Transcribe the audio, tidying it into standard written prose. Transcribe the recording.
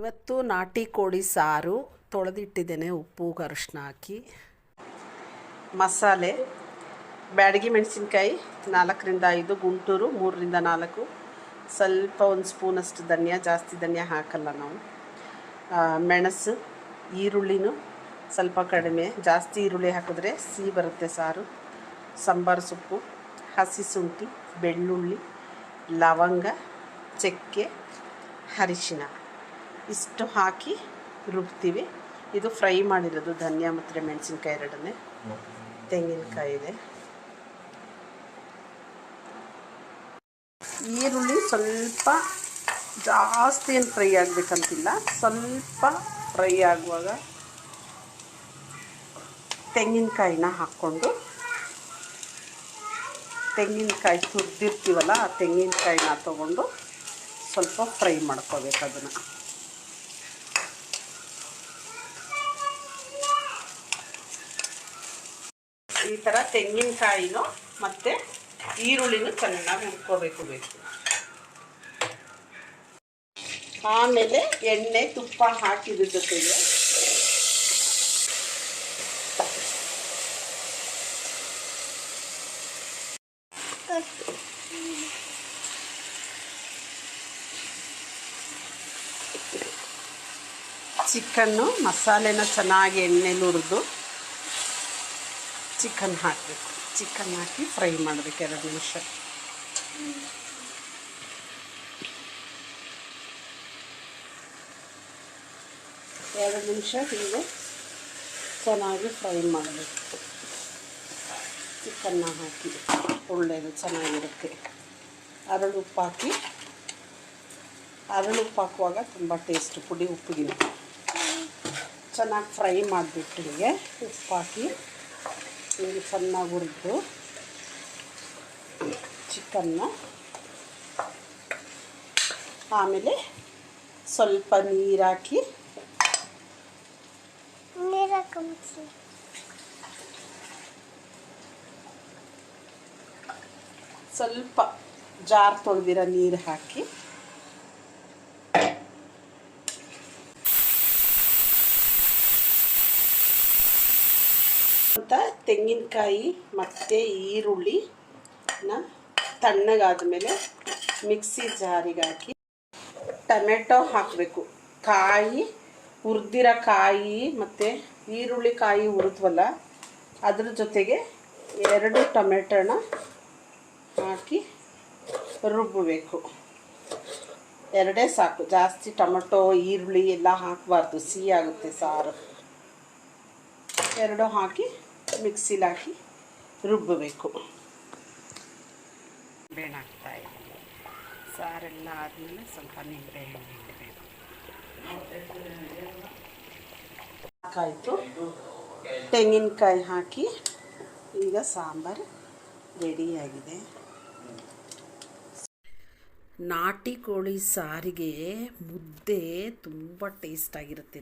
ಇವತ್ತು ನಾಟಿ ಕೋಳಿ ಸಾರು ತೊಳೆದಿಟ್ಟಿದ್ದೇನೆ, ಉಪ್ಪು ಅರಿಶಿನ ಹಾಕಿ. ಮಸಾಲೆ: ಬ್ಯಾಡಗಿ ಮೆಣಸಿನ್ಕಾಯಿ 4ರಿಂದ 5, ಗುಂಟೂರು 3ರಿಂದ 4, ಸ್ವಲ್ಪ 1 ಸ್ಪೂನಷ್ಟು ಧನಿಯಾ, ಜಾಸ್ತಿ ಧನಿಯಾ ಹಾಕಲ್ಲ ನಾವು. ಮೆಣಸು, ಈರುಳ್ಳಿನೂ ಸ್ವಲ್ಪ ಕಡಿಮೆ, ಜಾಸ್ತಿ ಈರುಳ್ಳಿ ಹಾಕಿದ್ರೆ ಸಿಹಿ ಬರುತ್ತೆ ಸಾರು. ಸಾಂಬಾರು ಸೊಪ್ಪು, ಹಸಿ ಶುಂಠಿ, ಬೆಳ್ಳುಳ್ಳಿ, ಲವಂಗ, ಚಕ್ಕೆ, ಅರಿಶಿನ ಇಷ್ಟು ಹಾಕಿ ರುಬ್ತೀವಿ. ಇದು ಫ್ರೈ ಮಾಡಿರೋದು ಧನಿಯಾ ಮತ್ತು ಮೆಣಸಿನ್ಕಾಯಿ ಎರಡನ್ನೇ. ತೆಂಗಿನಕಾಯಿ ಇದೆ. ಈರುಳ್ಳಿ ಸ್ವಲ್ಪ ಜಾಸ್ತಿ ಏನು ಫ್ರೈ ಆಗಬೇಕಂತಿಲ್ಲ, ಸ್ವಲ್ಪ ಫ್ರೈ ಆಗುವಾಗ ತೆಂಗಿನಕಾಯಿನ ಹಾಕ್ಕೊಂಡು, ತೆಂಗಿನಕಾಯಿ ತುರಿದಿರ್ತೀವಲ್ಲ ಆ ತೆಂಗಿನಕಾಯಿನ ತೊಗೊಂಡು ಸ್ವಲ್ಪ ಫ್ರೈ ಮಾಡ್ಕೋಬೇಕು. ಅದನ್ನು ಈ ಥರ ತೆಂಗಿನಕಾಯಿನೂ ಮತ್ತು ಈರುಳ್ಳಿನೂ ಚೆನ್ನಾಗಿ ಹುರ್ಕೋಬೇಕು. ಆಮೇಲೆ ಎಣ್ಣೆ ತುಪ್ಪ ಹಾಕಿದ ಜೊತೆಗೆ ಚಿಕನ್ನು ಮಸಾಲೆನ ಚೆನ್ನಾಗಿ ಎಣ್ಣೆಲಿ ಹುರಿದು ಚಿಕನ್ ಹಾಕಬೇಕು. ಚಿಕನ್ ಹಾಕಿ ಫ್ರೈ ಮಾಡಬೇಕು 2 ನಿಮಿಷ. ಹೀಗೆ ಚೆನ್ನಾಗಿ ಫ್ರೈ ಮಾಡಬೇಕು. ಚಿಕನ್ನ ಹಾಕಿ ಒಳ್ಳೆಯದು, ಚೆನ್ನಾಗಿರುತ್ತೆ. ಉಪ್ಪು ಹಾಕಿ, ಉಪ್ಪು ಹಾಕುವಾಗ ತುಂಬ ಟೇಸ್ಟ್, ಪುಡಿ ಉಪ್ಪಿಗಿನ ಚೆನ್ನಾಗಿ ಫ್ರೈ ಮಾಡಿಬಿಟ್ಟು ಹೀಗೆ ಉಪ್ಪು ಹಾಕಿ ಹೀಗೆ ಚೆನ್ನಾಗಿ ಹುರಿದು ಚಿಕನ್ನ, ಆಮೇಲೆ ಸ್ವಲ್ಪ ನೀರು ಹಾಕಿ, ಸ್ವಲ್ಪ ಜಾರ್ ತೊಳೆದಿರೋ ನೀರು ಹಾಕಿ, ಅಂತ ತೆಂಗಿನಕಾಯಿ ಮತ್ತು ಈರುಳ್ಳಿನ ತಣ್ಣಗಾದ ಮೇಲೆ ಮಿಕ್ಸಿ ಜಾರಿಗೆ ಹಾಕಿ ಟೊಮೆಟೊ ಹಾಕಬೇಕು. ಕಾಯಿ ಹುರಿದಿರೋ ಕಾಯಿ ಮತ್ತು ಈರುಳ್ಳಿ ಕಾಯಿ ಹುರಿದ್ವಲ್ಲ ಅದ್ರ ಜೊತೆಗೆ 2 ಟೊಮೆಟೊನ ಹಾಕಿ ರುಬ್ಬಬೇಕು. 2 ಸಾಕು, ಜಾಸ್ತಿ ಟೊಮೆಟೊ ಈರುಳ್ಳಿ ಎಲ್ಲ ಹಾಕಬಾರ್ದು, ಸಿಹಿ ಆಗುತ್ತೆ ಸಾರು. 2 ಹಾಕಿ ಮಿಕ್ಸಿಲಿ ಹಾಕಿ ರುಬ್ಬಬೇಕು. ಬೇಳೆ ಹಾಕ್ತಾಯಿದೆ. ಸಾರೆಲ್ಲ ಆದಮೇಲೆ ಸ್ವಲ್ಪ ನಿಂಬೆಹಣ್ಣು ಹಿಂಡಬೇಕು. ಹಾಕಾಯಿತು, ತೆಂಗಿನಕಾಯಿ ಹಾಕಿ ಈಗ ಸಾಂಬಾರು ರೆಡಿಯಾಗಿದೆ. ನಾಟಿ ಕೋಳಿ ಸಾರಿಗೆ ಮುದ್ದೆ ತುಂಬ ಟೇಸ್ಟಾಗಿರುತ್ತೆ.